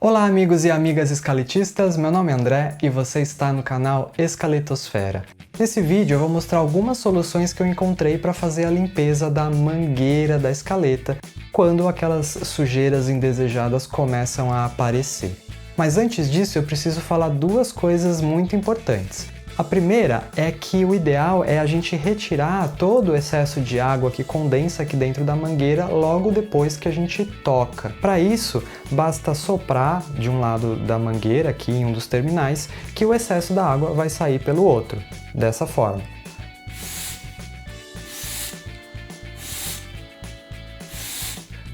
Olá amigos e amigas escaletistas, meu nome é André e você está no canal Escaletosfera. Nesse vídeo eu vou mostrar algumas soluções que eu encontrei para fazer a limpeza da mangueira da escaleta quando aquelas sujeiras indesejadas começam a aparecer. Mas antes disso eu preciso falar duas coisas muito importantes. A primeira é que o ideal é a gente retirar todo o excesso de água que condensa aqui dentro da mangueira logo depois que a gente toca. Para isso, basta soprar de um lado da mangueira, aqui em um dos terminais, que o excesso da água vai sair pelo outro, dessa forma.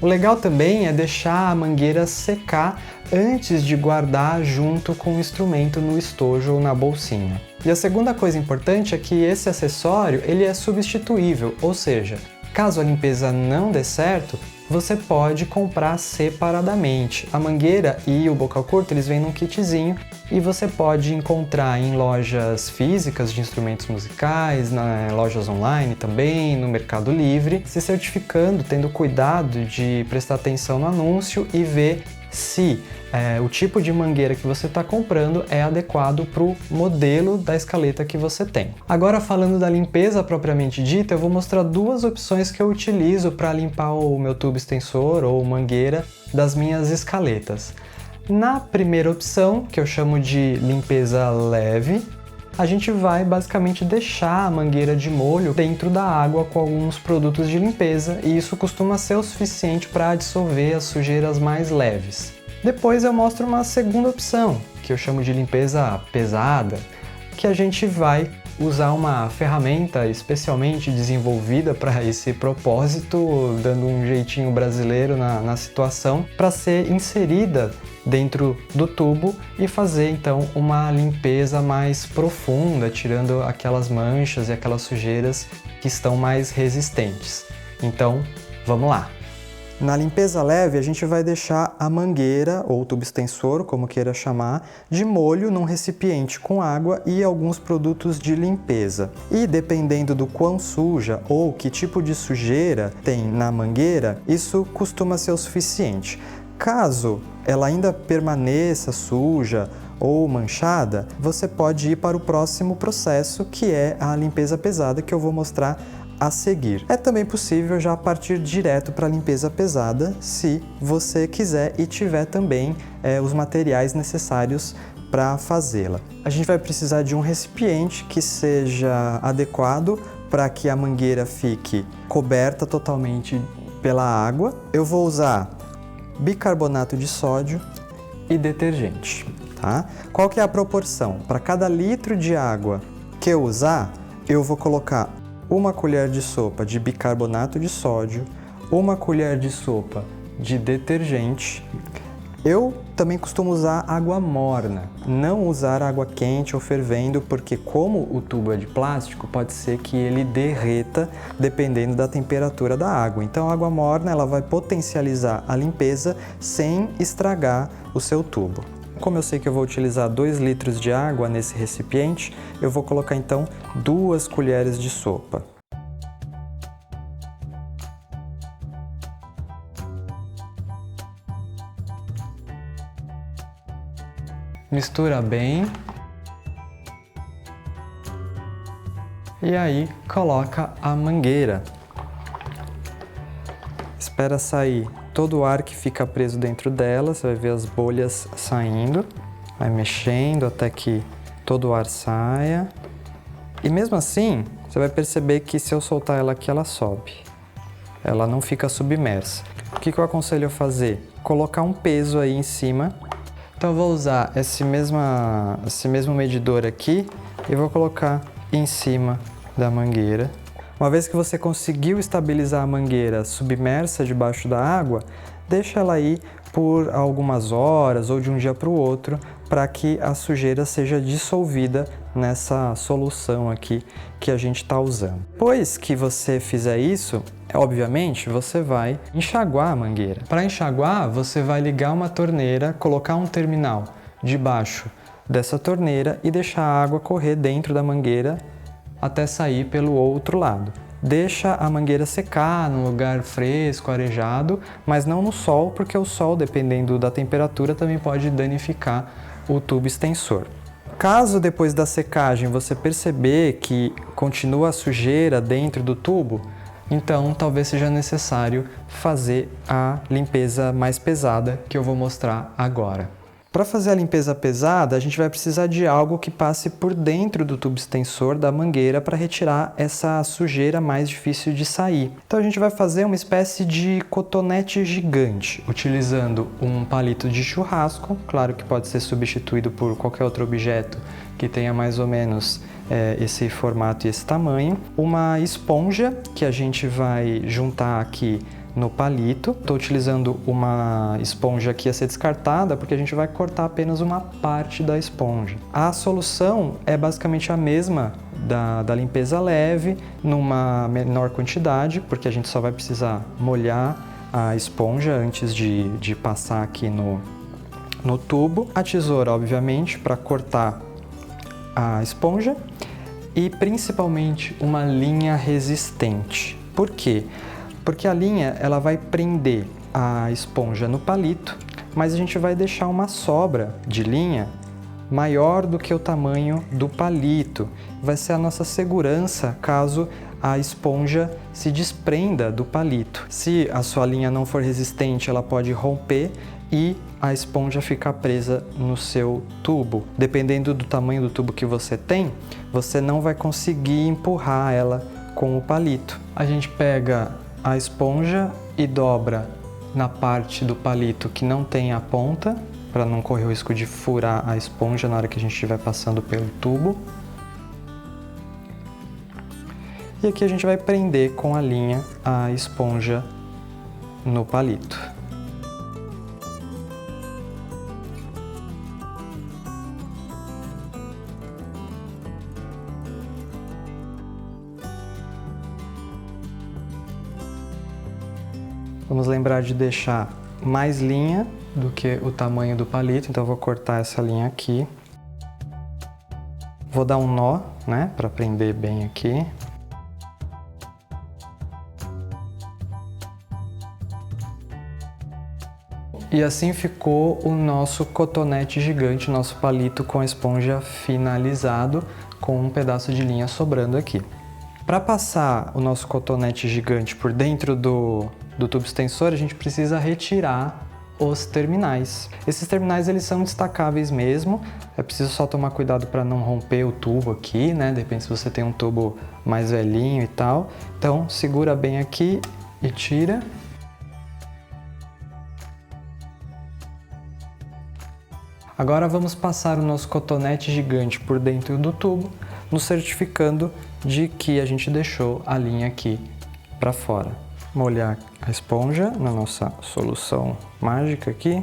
O legal também é deixar a mangueira secar antes de guardar junto com o instrumento no estojo ou na bolsinha. E a segunda coisa importante é que esse acessório ele é substituível, ou seja, caso a limpeza não dê certo, você pode comprar separadamente. A mangueira e o bocal curto eles vêm num kitzinho e você pode encontrar em lojas físicas de instrumentos musicais, lojas online também, no Mercado Livre, se certificando, tendo cuidado de prestar atenção no anúncio e ver se o tipo de mangueira que você está comprando é adequado para o modelo da escaleta que você tem. Agora, falando da limpeza propriamente dita, eu vou mostrar duas opções que eu utilizo para limpar o meu tubo extensor ou mangueira das minhas escaletas. Na primeira opção, que eu chamo de limpeza leve, a gente vai basicamente deixar a mangueira de molho dentro da água com alguns produtos de limpeza e isso costuma ser o suficiente para dissolver as sujeiras mais leves. Depois eu mostro uma segunda opção, que eu chamo de limpeza pesada, que a gente vai usar uma ferramenta especialmente desenvolvida para esse propósito, dando um jeitinho brasileiro na situação, para ser inserida dentro do tubo e fazer então uma limpeza mais profunda, tirando aquelas manchas e aquelas sujeiras que estão mais resistentes. Então, vamos lá! Na limpeza leve, a gente vai deixar a mangueira, ou tubo extensor, como queira chamar, de molho num recipiente com água e alguns produtos de limpeza. E dependendo do quão suja ou que tipo de sujeira tem na mangueira, isso costuma ser o suficiente. Caso ela ainda permaneça suja ou manchada, você pode ir para o próximo processo, que é a limpeza pesada, que eu vou mostrar a seguir. É também possível já partir direto para a limpeza pesada, se você quiser e tiver também os materiais necessários para fazê-la. A gente vai precisar de um recipiente que seja adequado para que a mangueira fique coberta totalmente pela água. Eu vou usar bicarbonato de sódio e detergente, tá? Qual que é a proporção? Para cada litro de água que eu usar, eu vou colocar uma colher de sopa de bicarbonato de sódio, uma colher de sopa de detergente. Eu também costumo usar água morna, não usar água quente ou fervendo, porque como o tubo é de plástico, pode ser que ele derreta dependendo da temperatura da água. Então a água morna ela vai potencializar a limpeza sem estragar o seu tubo. Como eu sei que eu vou utilizar 2 litros de água nesse recipiente, eu vou colocar então 2 colheres de sopa. Mistura bem. E aí coloca a mangueira. Espera sair todo o ar que fica preso dentro dela, você vai ver as bolhas saindo, vai mexendo até que todo o ar saia. E mesmo assim, você vai perceber que se eu soltar ela aqui, ela sobe. Ela não fica submersa. O que eu aconselho a fazer? Colocar um peso aí em cima. Então eu vou usar esse mesmo medidor aqui e vou colocar em cima da mangueira. Uma vez que você conseguiu estabilizar a mangueira submersa debaixo da água, deixa ela aí por algumas horas ou de um dia para o outro para que a sujeira seja dissolvida nessa solução aqui que a gente está usando. Depois que você fizer isso, obviamente você vai enxaguar a mangueira. Para enxaguar, você vai ligar uma torneira, colocar um terminal debaixo dessa torneira e deixar a água correr dentro da mangueira até sair pelo outro lado. deixa a mangueira secar num lugar fresco, arejado, mas não no sol, porque o sol, dependendo da temperatura, também pode danificar o tubo extensor. Caso depois da secagem você perceber que continua a sujeira dentro do tubo, então talvez seja necessário fazer a limpeza mais pesada que eu vou mostrar agora. Para fazer a limpeza pesada, a gente vai precisar de algo que passe por dentro do tubo extensor da mangueira para retirar essa sujeira mais difícil de sair. Então a gente vai fazer uma espécie de cotonete gigante, utilizando um palito de churrasco, claro que pode ser substituído por qualquer outro objeto que tenha mais ou menos esse formato e esse tamanho, uma esponja que a gente vai juntar aqui no palito. Estou utilizando uma esponja que ia ser descartada porque a gente vai cortar apenas uma parte da esponja. A solução é basicamente a mesma da limpeza leve, numa menor quantidade, porque a gente só vai precisar molhar a esponja antes de passar aqui no tubo. A tesoura, obviamente, para cortar a esponja e principalmente uma linha resistente. Por quê? Porque a linha ela vai prender a esponja no palito, mas a gente vai deixar uma sobra de linha maior do que o tamanho do palito. Vai ser a nossa segurança caso a esponja se desprenda do palito. Se a sua linha não for resistente, ela pode romper e a esponja ficar presa no seu tubo. Dependendo do tamanho do tubo que você tem, você não vai conseguir empurrar ela com o palito. A gente pega a esponja e dobra na parte do palito que não tem a ponta, para não correr o risco de furar a esponja na hora que a gente estiver passando pelo tubo. E aqui a gente vai prender com a linha a esponja no palito. Vamos lembrar de deixar mais linha do que o tamanho do palito, então eu vou cortar essa linha aqui. Vou dar um nó, né, para prender bem aqui. E assim ficou o nosso cotonete gigante, nosso palito com a esponja finalizado, com um pedaço de linha sobrando aqui. Para passar o nosso cotonete gigante por dentro do tubo extensor, a gente precisa retirar os terminais. Esses terminais eles são destacáveis mesmo, é preciso só tomar cuidado para não romper o tubo aqui, né? De repente se você tem um tubo mais velhinho e tal. Então segura bem aqui e tira. Agora vamos passar o nosso cotonete gigante por dentro do tubo, nos certificando de que a gente deixou a linha aqui para fora. Molhar a esponja na nossa solução mágica aqui.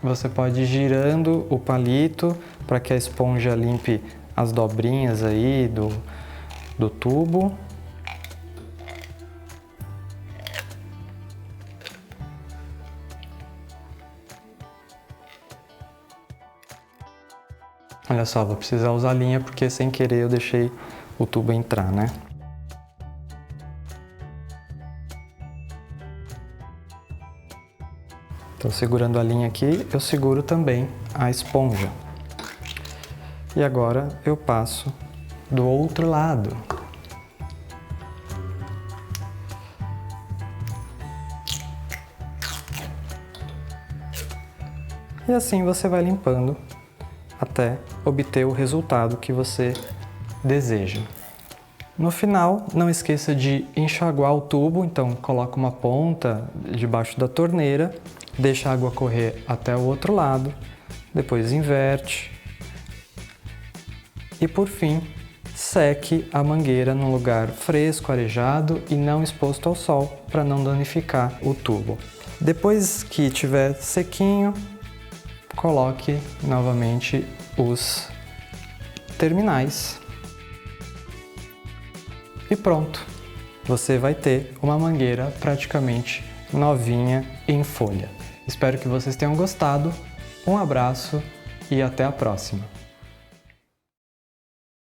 Você pode ir girando o palito para que a esponja limpe as dobrinhas aí do tubo. Olha só, vou precisar usar linha porque sem querer eu deixei o tubo entrar, né? Então, segurando a linha aqui, eu seguro também a esponja. E agora eu passo do outro lado. E assim você vai limpando até obter o resultado que você deseja. No final, não esqueça de enxaguar o tubo, então coloca uma ponta debaixo da torneira, deixa a água correr até o outro lado, depois inverte e por fim seque a mangueira num lugar fresco, arejado e não exposto ao sol para não danificar o tubo. Depois que estiver sequinho, coloque novamente os terminais e pronto, você vai ter uma mangueira praticamente novinha em folha. Espero que vocês tenham gostado Um abraço e até a próxima!